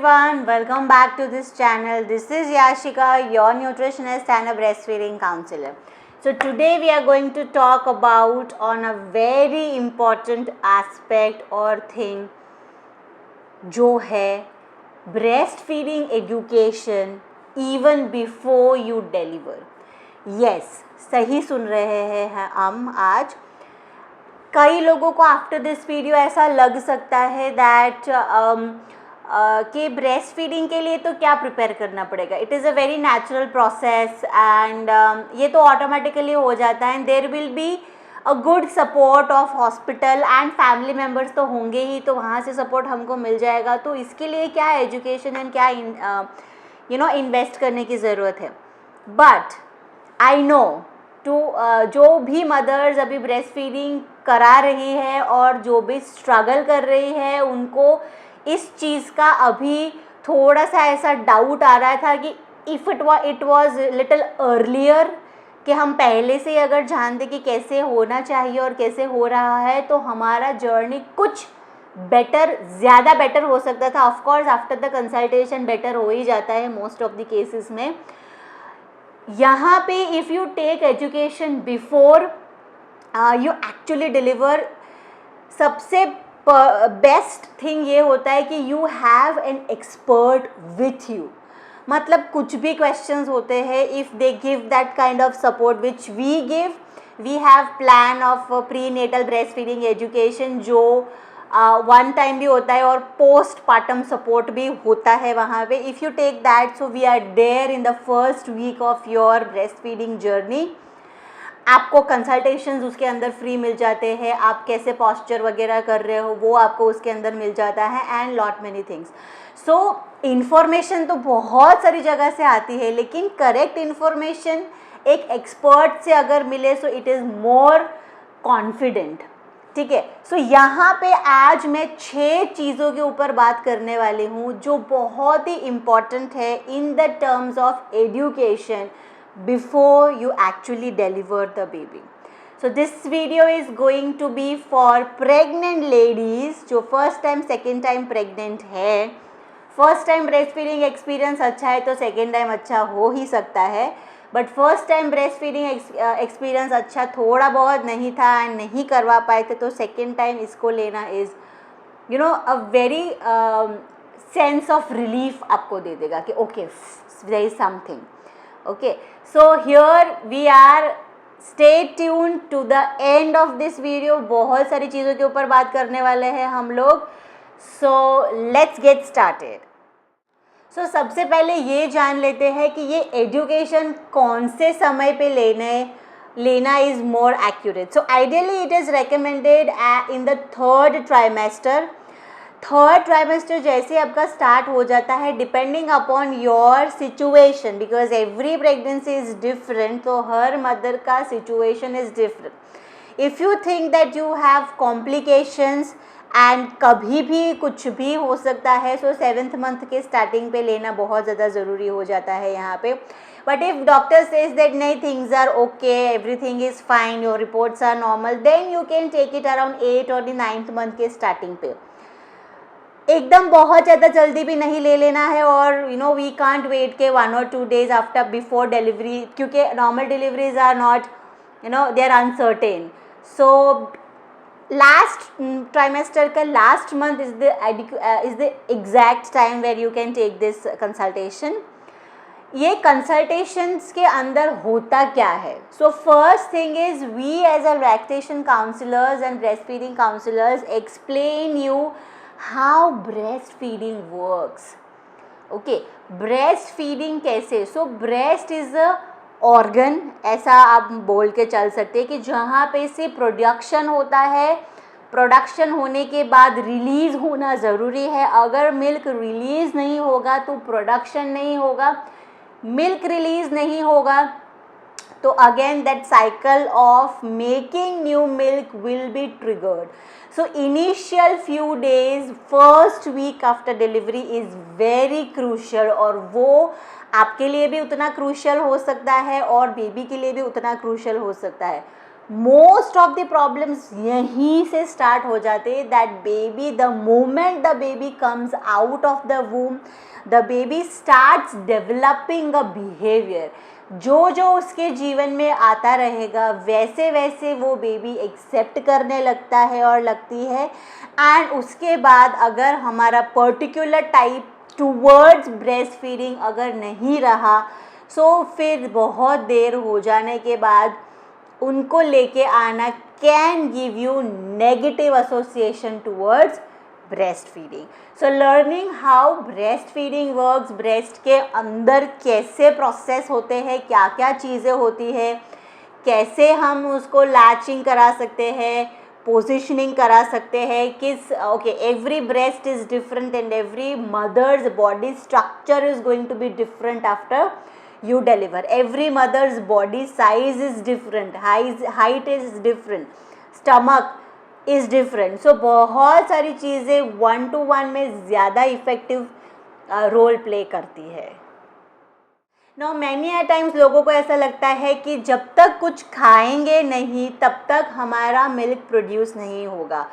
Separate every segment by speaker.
Speaker 1: everyone, welcome back to this channel. This is Yashika, your nutritionist and a breastfeeding counselor. So today we are going to talk about on a very important aspect or thing जो है breastfeeding education even before you deliver. Yes, सही सुन रहे हैं हम आज. कई लोगों को आफ्टर दिस वीडियो ऐसा लग सकता है दैट कि ब्रेस्ट फीडिंग के लिए तो क्या प्रिपेयर करना पड़ेगा. It is a very natural process and ये तो ऑटोमेटिकली हो जाता है. And there will be a good support of hospital and family members तो होंगे ही, तो वहाँ से सपोर्ट हमको मिल जाएगा. तो इसके लिए क्या एजुकेशन एंड क्या इन्वेस्ट करने की ज़रूरत है. बट आई नो जो भी मदर्स अभी ब्रेस्ट फीडिंग करा रही है और जो भी स्ट्रगल कर रही है, उनको इस चीज़ का अभी थोड़ा सा ऐसा डाउट आ रहा था कि if it was little earlier, कि हम पहले से अगर जानते कि कैसे होना चाहिए और कैसे हो रहा है, तो हमारा जर्नी कुछ बेटर, ज़्यादा बेटर हो सकता था. Of course after the consultation better हो ही जाता है मोस्ट ऑफ द केसेस में. यहाँ पे if you take education before you actually deliver, सबसे बेस्ट थिंग ये होता है कि you have an expert with you. मतलब कुछ भी क्वेश्चंस होते हैं, if they give that kind of support which we give, we have plan of prenatal breast feeding education जो वन टाइम भी होता है और पोस्ट पार्टम सपोर्ट भी होता है वहाँ पे. If you take that, so we are there in the first week of your breast feeding journey. आपको कंसल्टेशंस उसके अंदर फ्री मिल जाते हैं. आप कैसे पॉस्चर वगैरह कर रहे हो वो आपको उसके अंदर मिल जाता है and lot many things. So information तो बहुत सारी जगह से आती है, लेकिन करेक्ट इन्फॉर्मेशन एक एक्सपर्ट से अगर मिले so it is more confident. ठीक है. सो यहाँ पे आज मैं 6 चीज़ों के ऊपर बात करने वाली हूँ जो बहुत ही इम्पॉर्टेंट है in the terms of education before you actually deliver the baby. So this video is going to be for pregnant ladies जो first time second time pregnant है. first time breastfeeding experience अच्छा है तो second time अच्छा हो ही सकता है, but first time breastfeeding experience अच्छा थोड़ा बहुत नहीं था and नहीं करवा पाए थे, तो second time इसको लेना is a very sense of relief आपको दे देगा कि okay, there is something. Okay, so here we are. Stay tuned to the end of this video. बहुत सारी चीज़ों के ऊपर बात करने वाले हैं हम लोग. So let's get started. So सबसे पहले ये जान लेते हैं कि ये एजुकेशन कौन से समय पे लेना is more accurate. So ideally it is recommended in the third trimester. Third trimester जैसे आपका स्टार्ट हो जाता है, depending upon your situation, because every pregnancy is different, तो हर मदर का situation is different. If you think that you have complications and कभी भी कुछ भी हो सकता है, सो 7th मंथ के स्टार्टिंग पे लेना बहुत ज़्यादा ज़रूरी हो जाता है यहाँ पे. But if doctor says that नहीं, things are okay, everything is fine, your reports are normal, then you can take it around 8 और 9th मंथ के स्टार्टिंग पे. एकदम बहुत ज़्यादा जल्दी भी नहीं ले लेना है, और वी कांट वेट के 1 or 2 days after before delivery, क्योंकि normal deliveries are not they are uncertain. So last trimester का last month is the exact time where you can take this consultation. ये कंसल्टेशंस के अंदर होता क्या है? So first thing is we as a lactation counsellors and breast feeding counsellors explain you how breastfeeding works. Okay, breastfeeding कैसे? So breast is a organ, ऐसा आप बोल के चल सकते हैं कि जहाँ पे से प्रोडक्शन होता है, प्रोडक्शन होने के बाद रिलीज़ होना ज़रूरी है. अगर मिल्क रिलीज़ नहीं होगा तो प्रोडक्शन नहीं होगा. मिल्क रिलीज़ नहीं होगा तो again that cycle of making new milk will be triggered. So initial few days, first week after delivery is very crucial, और वो आपके लिए भी उतना क्रूशियल हो सकता है और बेबी के लिए भी उतना क्रूशियल हो सकता है. मोस्ट ऑफ द प्रॉब्लम्स यहीं से स्टार्ट हो जाते हैं. That baby, the moment the baby comes out of the वूम, the baby starts developing a behaviour. जो जो उसके जीवन में आता रहेगा वैसे वैसे वो बेबी एक्सेप्ट करने लगता है और लगती है. एंड उसके बाद अगर हमारा particular type towards breast feeding अगर नहीं रहा, सो फिर बहुत देर हो जाने के बाद उनको लेके आना can give you negative association towards breast feeding. So learning how breast feeding works, breast के अंदर कैसे प्रोसेस होते हैं, क्या क्या चीज़ें होती है, कैसे हम उसको लैचिंग करा सकते हैं, पोजिशनिंग करा सकते हैं, किस okay every breast is different and every mother's body structure is going to be different after you deliver. Every mother's body size is different, height is different, stomach is different. So बहुत सारी चीज़ें 1-to-1 में ज़्यादा effective role play करती है. Now many a times लोगों को ऐसा लगता है कि जब तक कुछ खाएंगे नहीं तब तक हमारा मिल्क प्रोड्यूस नहीं होगा.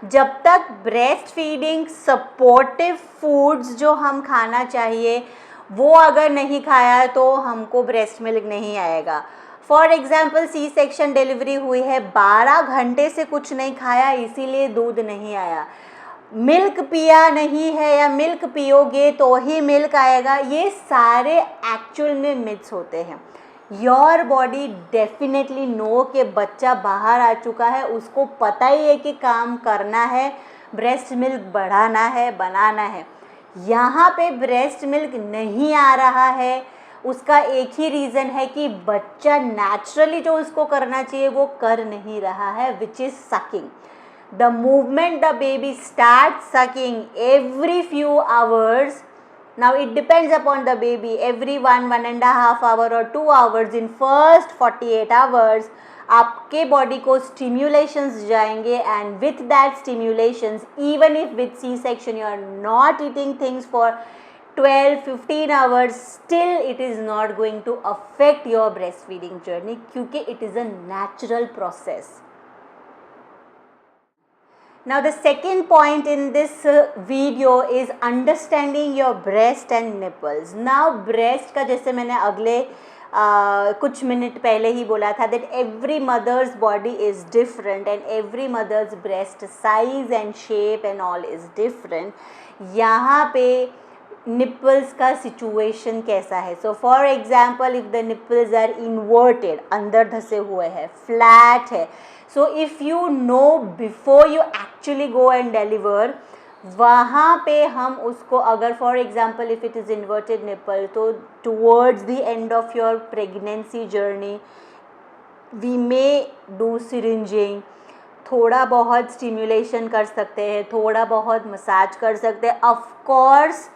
Speaker 1: जब तक ब्रेस्ट फीडिंग सपोर्टिव फूड्स जो हम खाना चाहिए वो अगर नहीं खाया तो हमको ब्रेस्ट मिल्क नहीं आएगा. For example C section delivery हुई है, 12 घंटे से कुछ नहीं खाया इसीलिए दूध नहीं आया. मिल्क पिया नहीं है या मिल्क पियोगे तो ही मिल्क आएगा, ये सारे एक्चुअल में मिथ्स होते हैं. योर बॉडी डेफिनेटली नो कि बच्चा बाहर आ चुका है, उसको पता ही है कि काम करना है, ब्रेस्ट मिल्क बढ़ाना है, बनाना है. यहाँ पे ब्रेस्ट मिल्क नहीं आ रहा है, उसका एक ही रीज़न है कि बच्चा नेचुरली जो उसको करना चाहिए वो कर नहीं रहा है, which is sucking. The movement the baby start sucking every few hours. Now it depends upon the baby. Every 1.5 hour or 2 hours in first 48 hours आपके बॉडी को स्टिम्युलेशंस जाएंगे and with that stimulations even if with C section you are not eating things for 12-15 hours still it is not going to affect your breast feeding journey क्योंकि it is a natural process. Now the second point in this video is understanding your breast and nipples. Now breast का जैसे मैंने अगले कुछ minute पहले ही बोला था that every mother's body is different and every mother's breast size and shape and all is different. यहाँ पे nipples का situation कैसा है. So for example if the nipples are inverted, अंदर धसे हुए हैं, flat है, so if you know before you actually go and deliver, वहाँ पे हम उसको अगर for example if it is inverted nipple तो towards the end of your pregnancy journey we may do syringing, थोड़ा बहुत स्टिम्युलेशन कर सकते हैं, थोड़ा बहुत मसाज कर सकते हैं, of course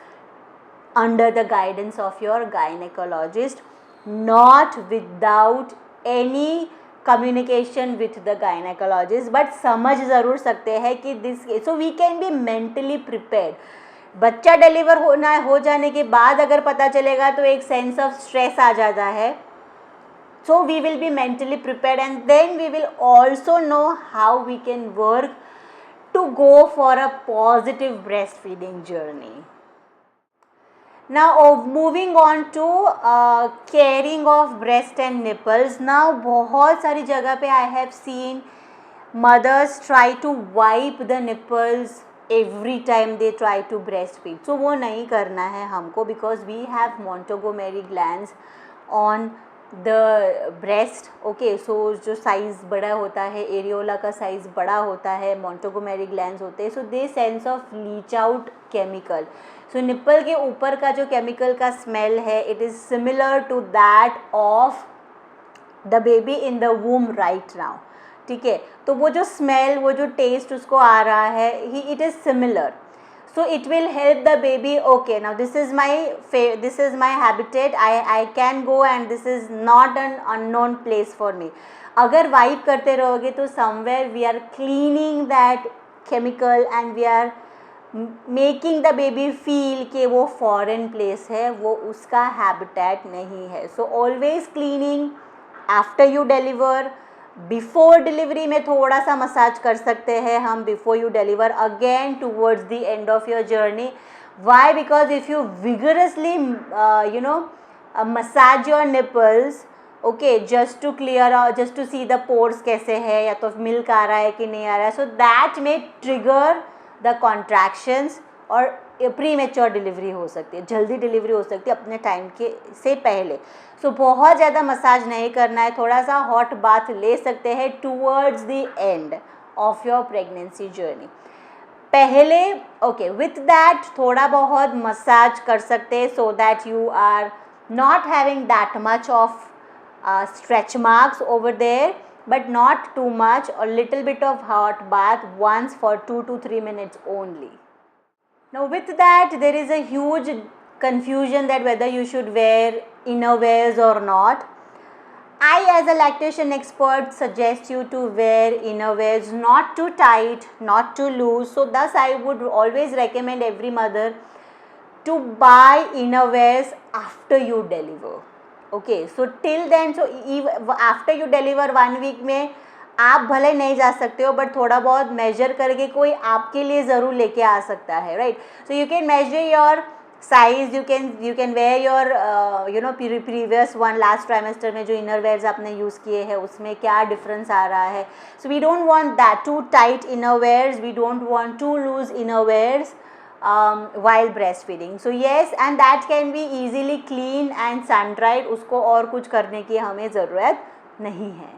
Speaker 1: under the guidance of your gynaecologist, not without any communication with the gynaecologist, but समझ ज़रूर सकते हैं कि this, so we can be mentally prepared. बच्चा डिलीवर हो जाने के बाद अगर पता चलेगा तो एक सेंस ऑफ स्ट्रेस आ जाता है. So we will be mentally prepared and then we will also know how we can work to go for a positive breast feeding journey. Now moving on to caring of breast and nipples. Now बहुत सारी जगह पे I have seen mothers try to wipe the nipples every time they try to breastfeed. So वो नहीं करना है हमको because we have Montgomery glands on the breast. Okay, so जो साइज़ बड़ा होता है, एरियोला का साइज़ बड़ा होता है, Montgomery glands होते हैं, so they sense of leach out chemical. So nipple के ऊपर का जो केमिकल का स्मेल है it is similar to that of the baby in the womb right now. ठीक है, तो वो जो स्मेल, वो जो टेस्ट उसको आ रहा है, ही it is similar. So it will help the baby. Okay, now this is my habitat, I can go and this is not an unknown place for me. अगर वाइप करते रहोगे तो somewhere we are cleaning that chemical and we are making the baby feel कि वो foreign place है, वो उसका habitat नहीं है. So always cleaning after you deliver, before delivery में थोड़ा सा मसाज कर सकते हैं हम before you deliver, again towards the end of your journey. Why? Because if you vigorously massage your nipples, okay, just to clear out, just to see the pores कैसे है, या तो मिल्क आ रहा है कि नहीं आ रहा है, so that may trigger the contractions और प्री मेच्योर डिलीवरी हो सकती है, जल्दी डिलीवरी हो सकती है अपने टाइम के से पहले. सो बहुत ज़्यादा मसाज नहीं करना है, थोड़ा सा हॉट बाथ ले सकते हैं towards the end of your pregnancy journey. पहले ओके विथ दैट थोड़ा बहुत मसाज कर सकते हैं so that you are not having that much of stretch marks over there, but not too much, a little bit of hot bath once for 2 to 3 minutes only. Now with that there is a huge confusion that whether you should wear innerwears or not. I as a lactation expert suggest you to wear innerwears, not too tight, not too loose. So thus I would always recommend every mother to buy innerwears after you deliver. Okay so till then, so after you deliver 1 week में आप भले नहीं जा सकते हो, but थोड़ा बहुत major करके कोई आपके लिए ज़रूर लेके आ सकता है, right. So you can measure your size, you can wear your previous one, last trimester में जो इनर वेयर्स आपने यूज़ किए हैं उसमें क्या डिफरेंस आ रहा है. So we don't want that too tight inner wears, we don't want too loose inner wears while breastfeeding. So yes, and that can be easily clean and sun dried, उसको और कुछ करने की हमें ज़रूरत नहीं है.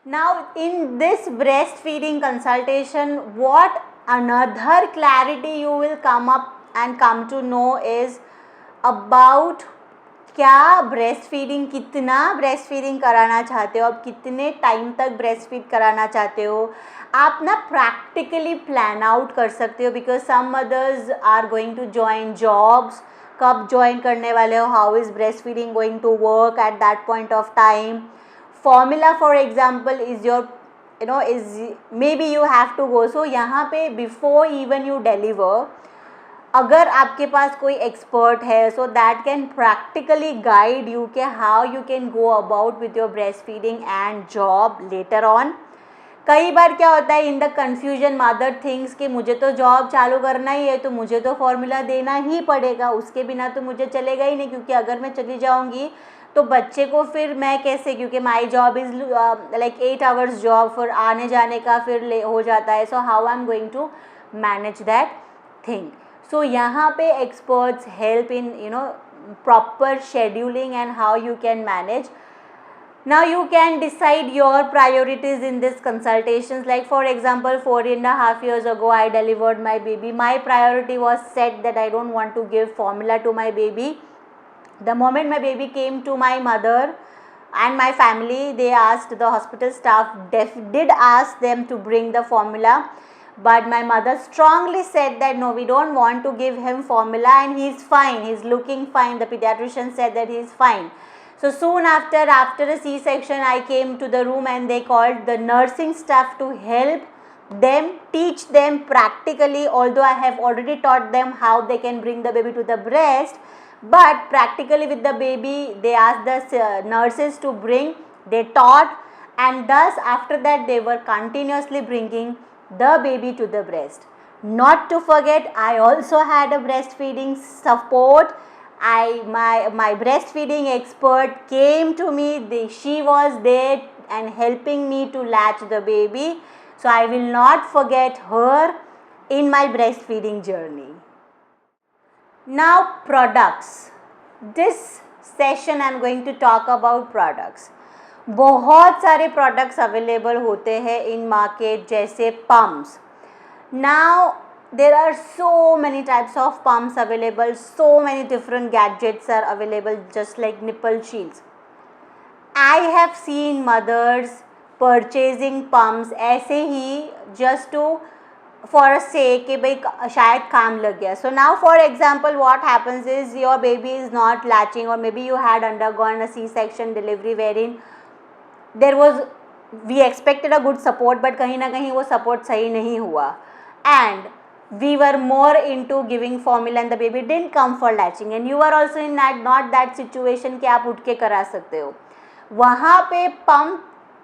Speaker 1: Now in this breastfeeding consultation, what another clarity you will come up and come to know is about क्या ब्रेस्ट फीडिंग, कितना ब्रेस्ट फीडिंग कराना चाहते हो, आप कितने टाइम तक ब्रेस्ट फीड कराना चाहते हो, आप ना प्रैक्टिकली प्लान आउट कर सकते हो. Because some mothers are going to join jobs, कब ज्वाइन करने वाले हो, how is breast feeding going to work at that point of time. Formula for example is your is maybe you have to go. So यहाँ पे before even you deliver अगर आपके पास कोई expert है, so that can practically guide you के how you can go about with your breast feeding and job later on. कई बार क्या होता है in the confusion mother things कि मुझे तो जॉब चालू करना ही है तो मुझे तो फॉर्मूला देना ही पड़ेगा, उसके बिना तो मुझे चलेगा ही नहीं, क्योंकि अगर मैं चली जाऊंगी तो बच्चे को फिर मैं कैसे, क्योंकि my job is like 8 hours job, फिर आने जाने का फिर हो जाता है. So how I am going to manage that thing. So यहाँ पे experts help in proper scheduling and how you can manage. Now you can decide your priorities in this consultations. Like for example, 4.5 years ago I delivered my baby. My priority was set that I don't want to give formula to my baby. The moment my baby came to my mother and my family, they asked, the hospital staff did ask them to bring the formula. But my mother strongly said that no, we don't want to give him formula and he's fine, he's looking fine. The pediatrician said that he's fine. So soon after a C-section, I came to the room and they called the nursing staff to help them, teach them practically, although I have already taught them how they can bring the baby to the breast, but practically with the baby, they asked the nurses to bring, they taught, and thus after that they were continuously bringing the baby to the breast. Not to forget, I also had a breastfeeding support. My breastfeeding expert came to me, she was there and helping me to latch the baby. So I will not forget her in my breastfeeding journey. Now products. This session I am going to talk about products. बहुत सारे products available होते हैं in market जैसे pumps. Now there are so many types of pumps available, so many different gadgets are available, just like nipple shields. I have seen mothers purchasing pumps ऐसे ही just to for a sake कि भाई शायद काम लग गया. So now for example what happens is your baby is not latching, or maybe you had undergone a C-section delivery wherein there was, we expected a good support but कहीं ना कहीं वो support सही नहीं हुआ, and we were more into giving formula and the baby didn't come for latching, and you are also in that not that situation कि आप उठ के करा सकते हो. वहाँ पे pump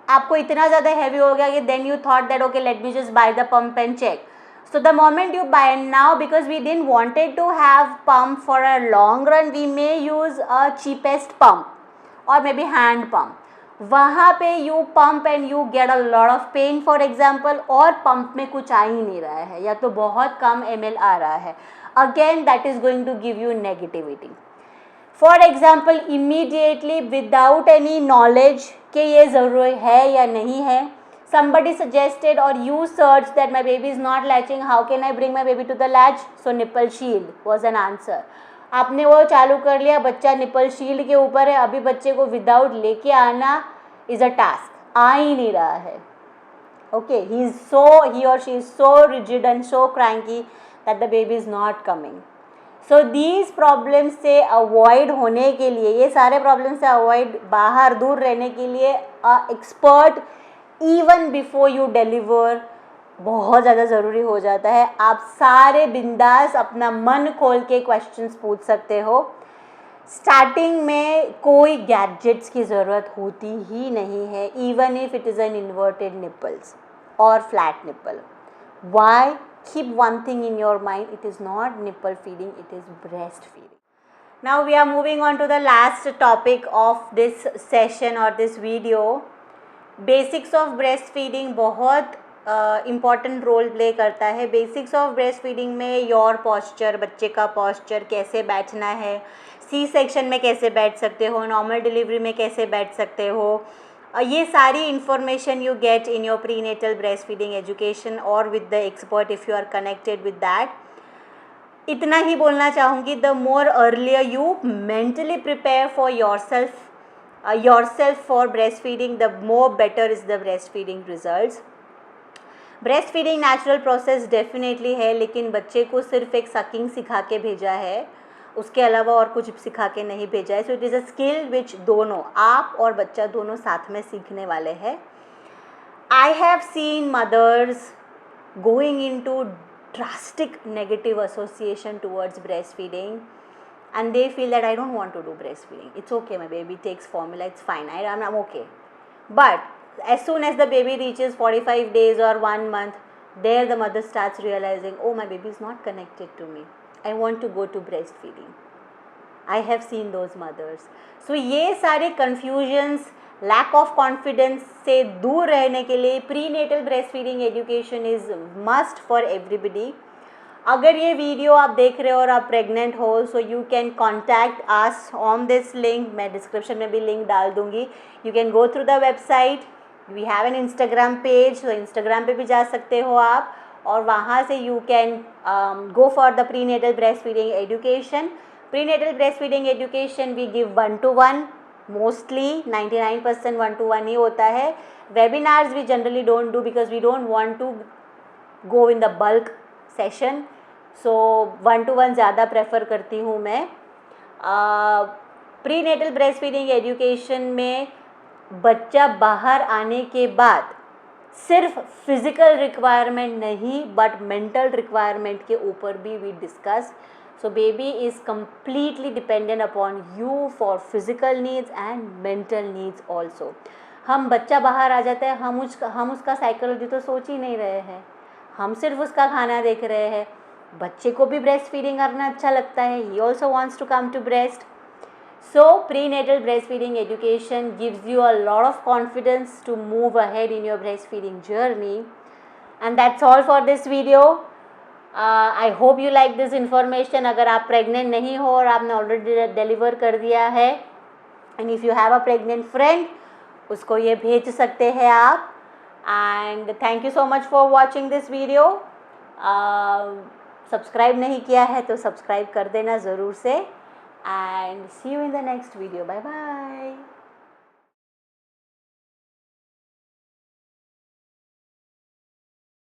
Speaker 1: आपको इतना ज़्यादा हैवी हो गया कि then you thought that okay let me just buy the pump and check. So the moment you buy, and now because we didn't wanted to have pump for a long run, we may use a cheapest pump or maybe hand pump. वहाँ पे you pump and you get a lot of pain for example, और pump में कुछ आ ही नहीं रहा है या तो बहुत कम ml आ रहा है. Again that is going to give you negativity. For example, immediately without any knowledge कि ये ज़रूरी है या नहीं है, somebody suggested or you searched that my baby is not latching, how can I bring my baby to the latch? So nipple shield was an answer. आपने वो चालू कर लिया, बच्चा निपल शील्ड के ऊपर है, अभी बच्चे को विदाउट लेके आना इज अ टास्क, आ ही नहीं रहा है. Okay, he or she is so rigid and so cranky that the baby is not coming. So these problems से अवॉइड होने के लिए, ये सारे प्रॉब्लम से अवॉइड, बाहर दूर रहने के लिए expert even before you deliver बहुत ज़्यादा ज़रूरी हो जाता है. आप सारे बिंदास अपना मन खोल के क्वेश्चंस पूछ सकते हो. स्टार्टिंग में कोई गैजेट्स की ज़रूरत होती ही नहीं है, even if it is an inverted nipples और flat nipple. Why? Keep one thing in your mind, it is not nipple feeding, it is breastfeeding. Now we are moving on to the last topic of this session or this video. Basics of breastfeeding बहुत important role play करता है. Basics of breastfeeding में your posture, बच्चे का posture कैसे बैठना है, C section में कैसे बैठ सकते हो, normal delivery में कैसे बैठ सकते हो, ये सारी information you get in your prenatal breast feeding education और with the expert if you are connected with that. इतना ही बोलना चाहूँगी, the more earlier you mentally prepare for yourself for breast feeding, the more better is the breast feeding results. Breast feeding natural process definitely है, लेकिन बच्चे को सिर्फ एक सकिंग सिखा के भेजा है, उसके अलावा और कुछ सिखा के नहीं भेजा है. So it is a skill which दोनों आप और बच्चा दोनों साथ में सीखने वाले हैं. I have seen mothers going into drastic negative association towards breast feeding and they feel that I don't want to do breastfeeding. It's okay, my baby takes formula, it's fine, I'm okay. But as soon as the baby reaches 45 days or 1 month, there the mother starts realizing, oh, my baby is not connected to me, I want to go to breastfeeding. I have seen those mothers. So ये सारे confusions, lack of confidence से दूर रहने के लिए prenatal breastfeeding education is must for everybody. अगर ये video आप देख रहे हो और आप प्रेग्नेंट हो, so you can contact us on this link. मैं डिस्क्रिप्शन में भी लिंक डाल दूँगी. You can go through the website. We have an Instagram page, तो इंस्टाग्राम पे भी जा सकते हो आप, और वहाँ से you can go for the prenatal breast feeding education. Prenatal breast feeding education we give 1-to-1, mostly 99% 1-to-1 ही होता है. Webinars we generally don't do because we don't want to go in the bulk session. So 1-to-1 ज़्यादा prefer करती हूँ मैं. Prenatal breast feeding education में बच्चा बाहर आने के बाद सिर्फ फिज़िकल रिक्वायरमेंट नहीं बट मेंटल रिक्वायरमेंट के ऊपर भी we discuss. So baby is completely dependent upon you for physical needs and mental needs also. हम बच्चा बाहर आ जाता है, हम उसका साइकोलॉजी तो सोच ही नहीं रहे हैं, हम सिर्फ उसका खाना देख रहे हैं. बच्चे को भी ब्रेस्ट फीडिंग करना अच्छा लगता है, he also wants to come to breast. So prenatal breast feeding education gives you a lot of confidence to move ahead in your breast feeding journey. And that's all for this video. I hope you like this information. अगर आप pregnant नहीं हो और आपने already deliver कर दिया है, and if you have a pregnant friend, उसको ये भेज सकते हैं आप. And thank you so much for watching this video. Subscribe नहीं किया है तो सब्सक्राइब कर देना ज़रूर से. And see you in the next video. Bye bye.